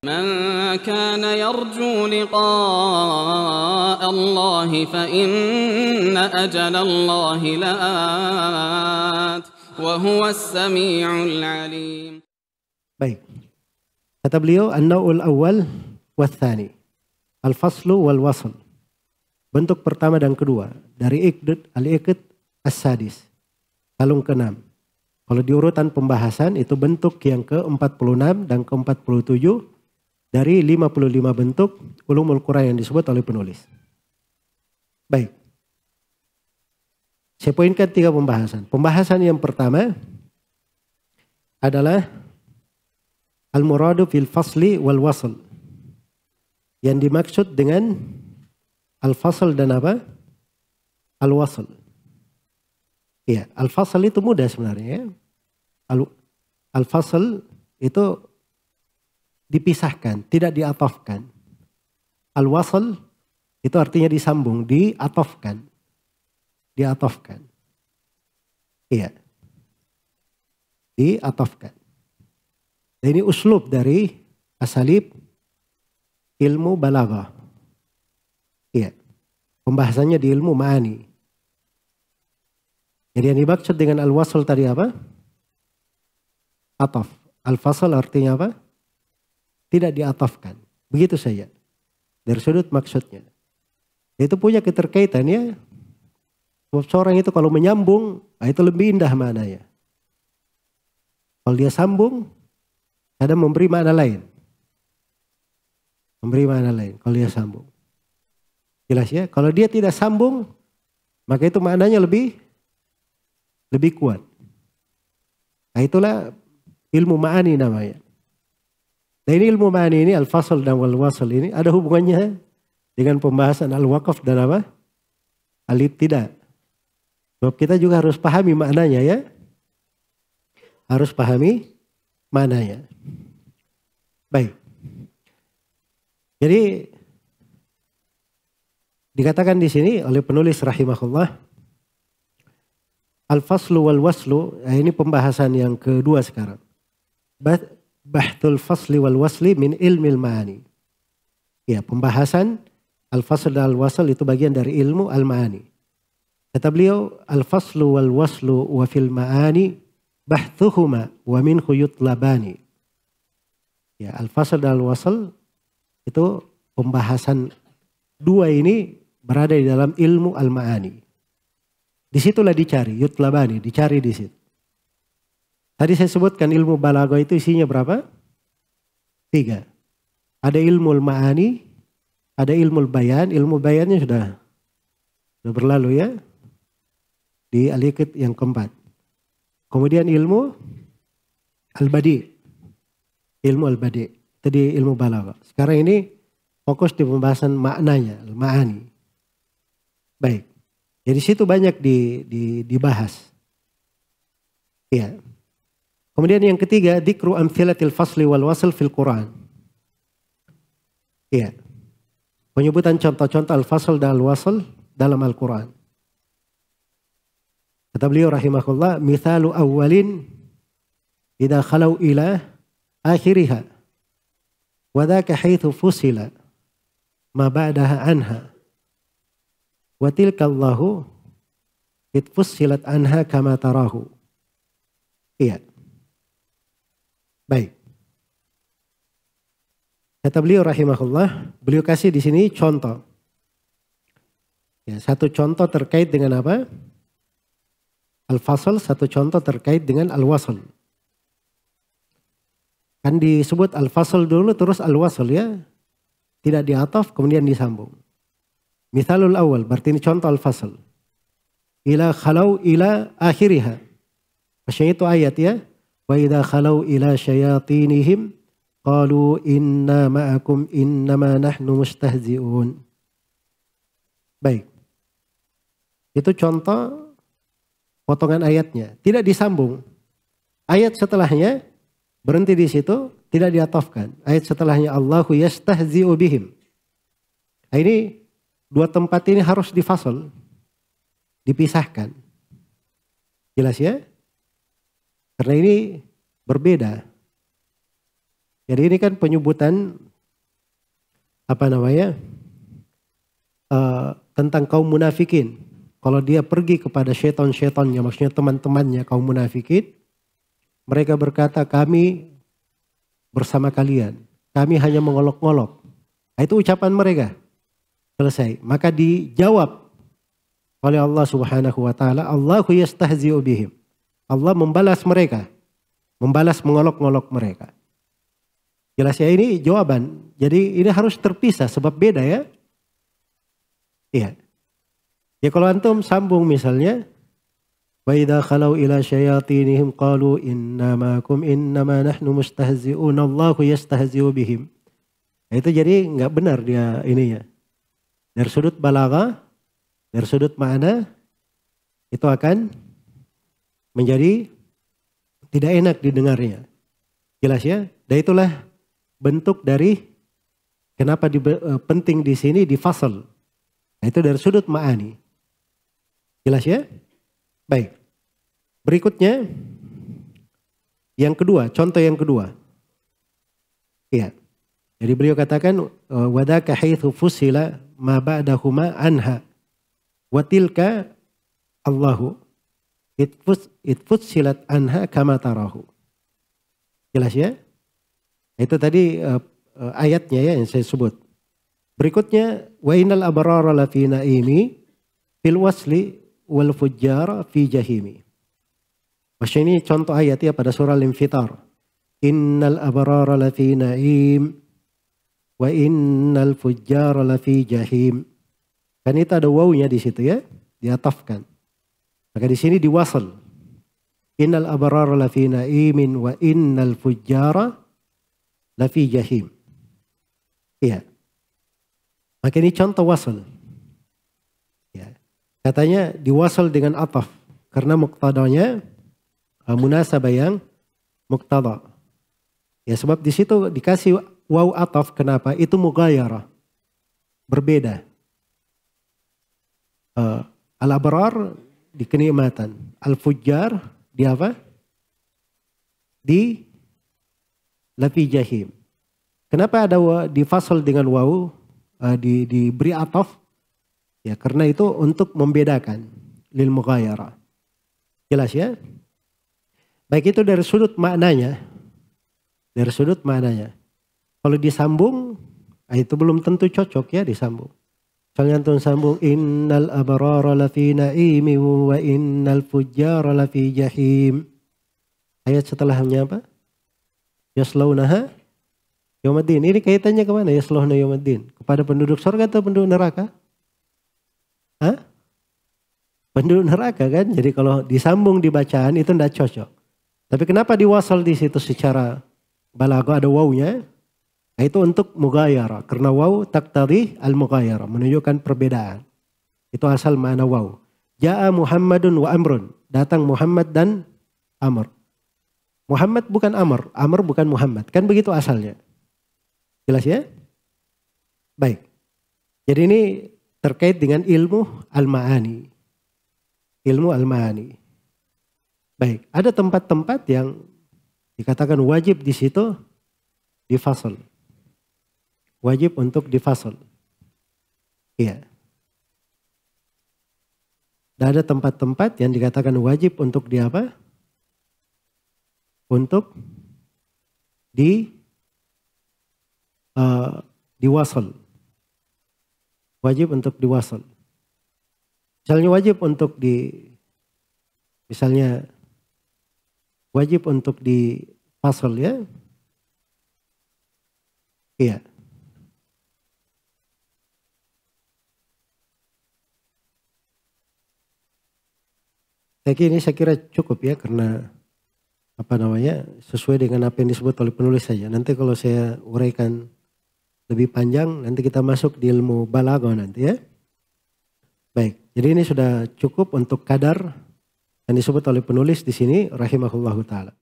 من كان يرجو لقاء الله فإن أجل الله لآت وهو السميع العليم. Baik. Kata beliau an-naw'ul awal wathani. Al-faslu wal wasl. Bentuk pertama dan kedua dari al-iqd as-sadis. Kalung ke-6. Kalau di urutan pembahasan itu bentuk yang ke-46 dan ke-47 dari 55 bentuk ulumul Quran yang disebut oleh penulis. Baik. Saya poinkan 3 pembahasan. Pembahasan yang pertama adalah al-muradu fil fasli wal wasl. Yang dimaksud dengan al-fasl dan apa? Al-wasl. Iya, al-fasl itu mudah sebenarnya ya. Al-fasl itu dipisahkan, tidak diatofkan. Al-wasl itu artinya disambung, diatofkan. Diatofkan. Iya. Diatofkan. Dan ini uslub dari asalib ilmu balaghah. Iya. Pembahasannya di ilmu ma'ani. Jadi yang dimaksud dengan al-wasl tadi apa? Ataf. Al-fasl artinya apa? Tidak diatafkan. Begitu saja. Dari sudut maksudnya. Itu punya keterkaitan ya. Sebab seorang itu kalau menyambung, itu lebih indah maknanya. Kalau dia sambung, kadang memberi makna lain. Memberi makna lain kalau dia sambung. Jelas ya? Kalau dia tidak sambung, maka itu maknanya lebih kuat. Nah itulah ilmu ma'ani namanya. Nah ini ilmu ma'ani ini al-fasl dan wal-wasl ini ada hubungannya dengan pembahasan al-waqaf dan apa? Al-ibtida. Sebab kita juga harus pahami maknanya ya. Harus pahami maknanya. Baik. Jadi dikatakan di sini oleh penulis rahimahullah al-faslu wal-waslu, ini pembahasan yang kedua sekarang. Bahtul fasli wal wasli min ilmil ma'ani. Ya, pembahasan al-fasl dan al-wasl itu bagian dari ilmu al-ma'ani. Kata beliau, al-faslu wal waslu wa fil ma'ani bahthuhuma wa minhu yutlabani. Ya, al-fasl dan al-wasl itu pembahasan dua ini berada di dalam ilmu al-ma'ani. Disitulah dicari, yutlabani, dicari di situ. Tadi saya sebutkan ilmu balaghah itu isinya berapa? 3. Ada ilmu al-ma'ani, ada ilmu bayan. Ilmu bayannya sudah berlalu ya. Di al-iqd yang keempat. Kemudian ilmu al-badi. Ilmu al-badi. Itu di ilmu balaghah. Sekarang ini fokus di pembahasan maknanya, al-ma'ani. Baik. Jadi situ banyak dibahas. Iya. Kemudian yang ketiga, dzikru amtsilatil fasli wal wasl fil Quran. Iya. Penyebutan contoh-contoh al-fasl dan al-wasl dalam Al-Quran. Kata beliau rahimahullah, mithalu awwalin idza khalau ila akhiriha wa dzaka haitsu fusila ma ba'daha anha wa tilka Allahu id fussilat anha kama tarahu. Iya. Baik. Kata beliau rahimahullah, beliau kasih di sini contoh. Ya, satu contoh terkait dengan apa? Al-fasl, satu contoh terkait dengan al-wasl. Kan disebut al-fasl dulu terus al-wasl ya. Tidak diataf kemudian disambung. Mithalul awal, berarti ini contoh al-fasl. Ila khalau ila akhiriha. Maksudnya itu ayat ya. Wa idza khalau ila syayatinihim qalu inna ma'akum innama nahnu mustahzi'un. Baik. Itu contoh potongan ayatnya, tidak disambung. Ayat setelahnya berhenti di situ, tidak diatofkan. Ayat setelahnya Allahu yastahzi'u bihim. Nah, ini dua tempat ini harus difasal, dipisahkan. Jelas ya? Karena ini berbeda. Jadi ini kan penyebutan tentang kaum munafikin. Kalau dia pergi kepada syaitan-syaitannya, maksudnya teman-temannya kaum munafikin, mereka berkata, kami bersama kalian, kami hanya mengolok-ngolok. Nah, itu ucapan mereka. Selesai. Maka dijawab oleh Allah Subhanahu wa taala, Allahu yastahzi'u bihim. Allah membalas mereka. Membalas mengolok-ngolok mereka. Jelas ya, ini jawaban. Jadi ini harus terpisah sebab beda ya. Iya. Ya kalau antum sambung misalnya, wa idza khalau ila syayatinihim qalu innama nahnu mustahzi'un Allahu yastahzi'u bihim. Nah, itu jadi nggak benar dia ininya. Dari sudut balaghah, dari sudut makna, itu akan menjadi tidak enak didengarnya. Jelas ya? Dan itulah bentuk dari kenapa penting di sini difasal. Nah, itu dari sudut ma'ani. Jelas ya? Baik. Berikutnya yang kedua, contoh yang kedua. Iya. Jadi beliau katakan wadaka haitsu fusila ma ba'dahuma anha wa tilka Allahu itfusilat anha kama tarahu. Jelas ya? Itu tadi ayatnya ya yang saya sebut. Berikutnya wa innal abrara lafi naimi fil wasli wal fujjar fi jahimi. Maksudnya ini contoh ayat ya pada surah Al-Infitar. Innal abrara lafi naim wa innal fujjar lafi jahim. Kan itu ada wawunya di situ ya, diatafkan. Maka di sini diwasal. Innal abrara lafi naimin wa innal fujjara lafi jahim. Iya. Maka ini contoh wasal. Ya. Katanya diwasal dengan ataf. Karena muqtadanya munasabah yang muqtada. Ya sebab di situ dikasih waw ataf. Kenapa? Itu mughayarah. Berbeda. Al-abrar di kenikmatan. Al-fujjar di apa? Di lafi jahim. Kenapa ada difasal dengan waw? Diberi ataf? Ya karena itu untuk membedakan. Lil mughayarah. Jelas ya? Baik itu dari sudut maknanya. Dari sudut maknanya. Kalau disambung, itu belum tentu cocok ya disambung. Misalnya antum sambung innal abrara lafi naimi wa innal fujjara lafi jahim. Ayat setelahnya apa? Yaslaunaha yaumaddin. Ini kaitannya kemana? Yaslaunaha yaumaddin. Kepada penduduk surga atau penduduk neraka? Hah? Penduduk neraka kan? Jadi kalau disambung di bacaan itu tidak cocok. Tapi kenapa diwasal di situ secara balaghah ada wawunya? Nah, itu untuk mughayarah. Karena waw taqtadi al-mughayarah. Menunjukkan perbedaan. Itu asal makna waw. Ja'a Muhammadun wa Amrun. Datang Muhammad dan Amr. Muhammad bukan Amr. Amr bukan Muhammad. Kan begitu asalnya. Jelas ya? Baik. Jadi ini terkait dengan ilmu al-ma'ani. Ilmu al-ma'ani. Baik. Ada tempat-tempat yang dikatakan wajib di situ difasal. Wajib untuk difasal. Iya. Dan ada tempat-tempat yang dikatakan wajib untuk di apa? Untuk diwasal. Wajib untuk diwasal. Misalnya wajib untuk wajib untuk difasal ya. Iya. Saya kira cukup ya karena sesuai dengan apa yang disebut oleh penulis saja. Nanti kalau saya uraikan lebih panjang nanti kita masuk di ilmu balaghah nanti ya. Baik, jadi ini sudah cukup untuk kadar yang disebut oleh penulis di sini rahimahullahu taala.